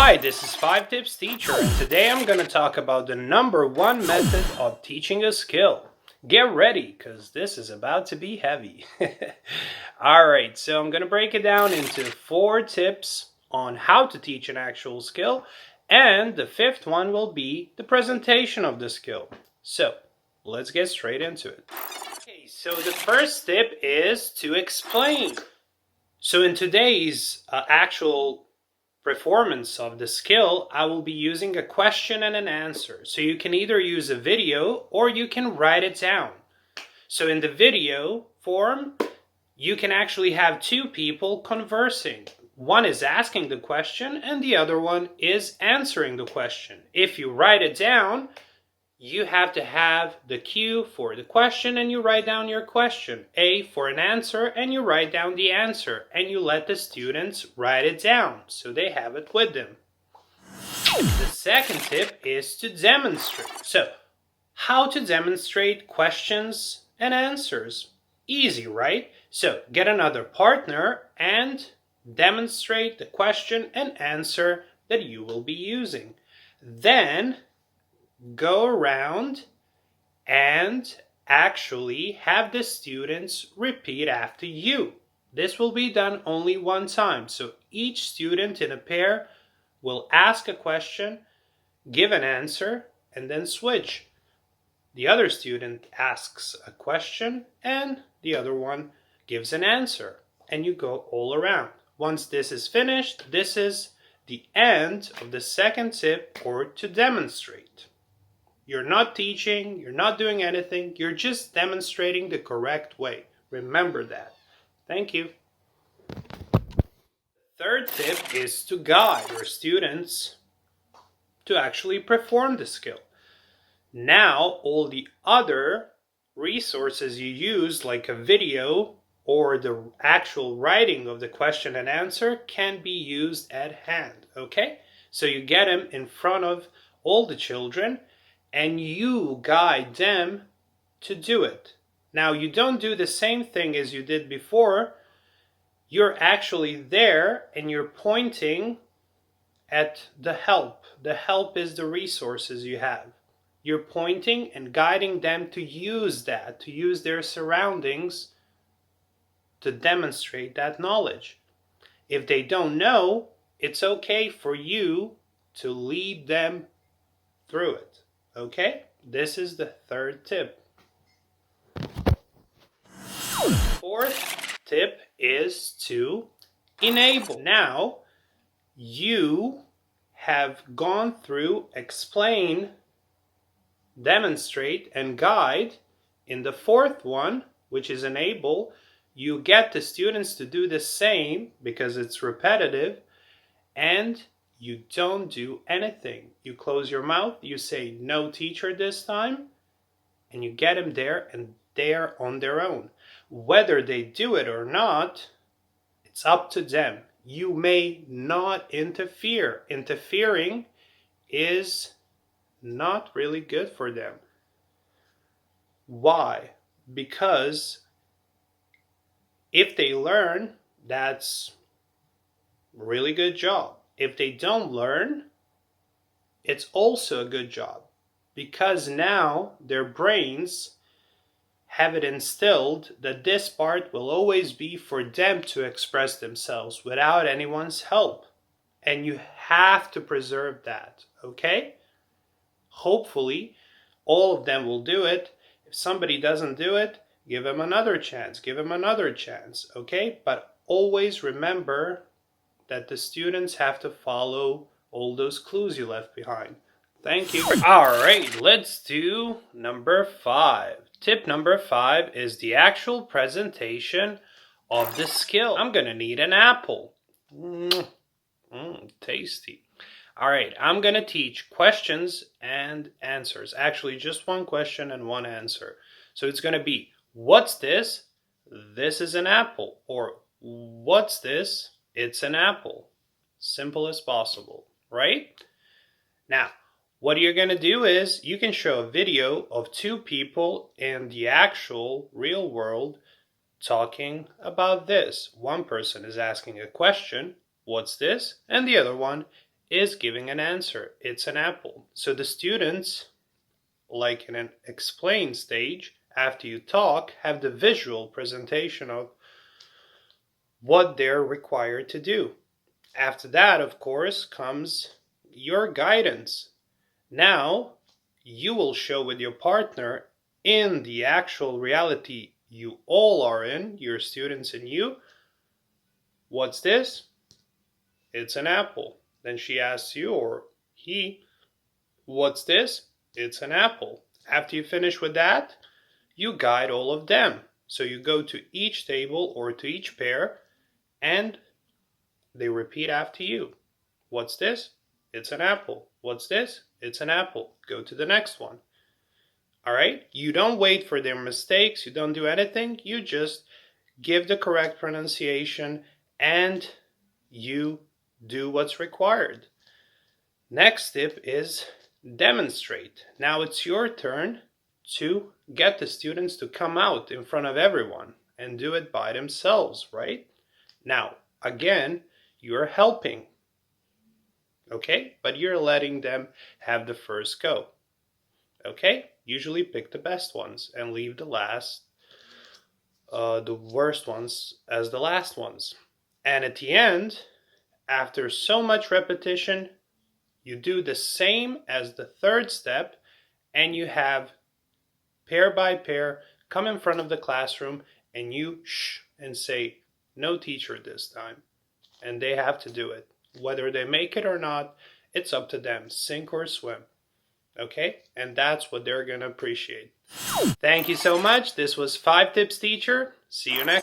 Hi, this is 5 Tips Teacher, and today I'm going to talk about the number one method of teaching a skill. Get ready, because this is about to be heavy. Alright, so I'm going to break it down into 4 tips on how to teach an actual skill, and the 5th one will be the presentation of the skill. So, let's get straight into it. Okay, so the first tip is to explain. So in today's actual performance of the skill, I will be using a question and an answer. So you can either use a video or you can write it down. So in the video form, you can actually have 2 people conversing. One is asking the question and the other one is answering the question. If you write it down, you have to have the Q for the question and you write down your question, A for an answer and you write down the answer, and you let the students write it down so they have it with them. The second tip is to demonstrate. So, how to demonstrate questions and answers? Easy, right? So, get another partner and demonstrate the question and answer that you will be using. Then go around and actually have the students repeat after you. This will be done only one time. So each student in a pair will ask a question, give an answer, and then switch. The other student asks a question and the other one gives an answer. And you go all around. Once this is finished, this is the end of the second tip, or to demonstrate. You're not teaching, you're not doing anything, you're just demonstrating the correct way. Remember that. Thank you. Third tip is to guide your students to actually perform the skill. Now, all the other resources you use, like a video or the actual writing of the question and answer, can be used at hand, okay? So you get them in front of all the children and you guide them to do it. Now, you don't do the same thing as you did before. You're actually there and you're pointing at the help. The help is the resources you have. You're pointing and guiding them to use that, to use their surroundings to demonstrate that knowledge. If they don't know, it's okay for you to lead them through it. Okay, this is the third tip. Fourth tip is to enable. Now, you have gone through explain, demonstrate, and guide. In the fourth one, which is enable, you get the students to do the same because it's repetitive, and you don't do anything. You close your mouth, you say no teacher this time, and you get them there and they're on their own. Whether they do it or not, it's up to them. You may not interfere. Interfering is not really good for them. Why? Because if they learn, that's a really good job. If they don't learn, it's also a good job, because now their brains have it instilled that this part will always be for them to express themselves without anyone's help. And you have to preserve that, okay? Hopefully, all of them will do it. If somebody doesn't do it, give them another chance, give them another chance, okay? But always remember that the students have to follow all those clues you left behind. Thank you. All right, let's do number 5. Tip number 5 is the actual presentation of the skill. I'm gonna need an apple. Tasty. All right, I'm gonna teach questions and answers. Actually, just one question and one answer. So it's gonna be, what's this? This is an apple. Or what's this? It's an apple. Simple as possible, right? Now, what you're going to do is you can show a video of 2 people in the actual real world talking about this. One person is asking a question, what's this? And the other one is giving an answer. It's an apple. So the students, like in an explain stage, after you talk, have the visual presentation of what they're required to do. After that, of course, comes your guidance. Now, you will show with your partner in the actual reality you all are in, your students and you, what's this? It's an apple. Then she asks you, or he, what's this? It's an apple. After you finish with that, you guide all of them. So you go to each table or to each pair and they repeat after you. What's this? It's an apple. What's this? It's an apple. Go to the next one. All right? You don't wait for their mistakes. You don't do anything. You just give the correct pronunciation and you do what's required. Next tip is demonstrate. Now it's your turn to get the students to come out in front of everyone and do it by themselves, right? Now, again, you're helping, okay? But you're letting them have the first go, okay? Usually pick the best ones and leave the worst ones as the last ones. And at the end, after so much repetition, you do the same as the third step and you have pair by pair come in front of the classroom and you shh and say, no teacher this time. And they have to do it. Whether they make it or not, it's up to them, sink or swim. Okay? And that's what they're going to appreciate. Thank you so much. This was 5 Tips Teacher. See you next time.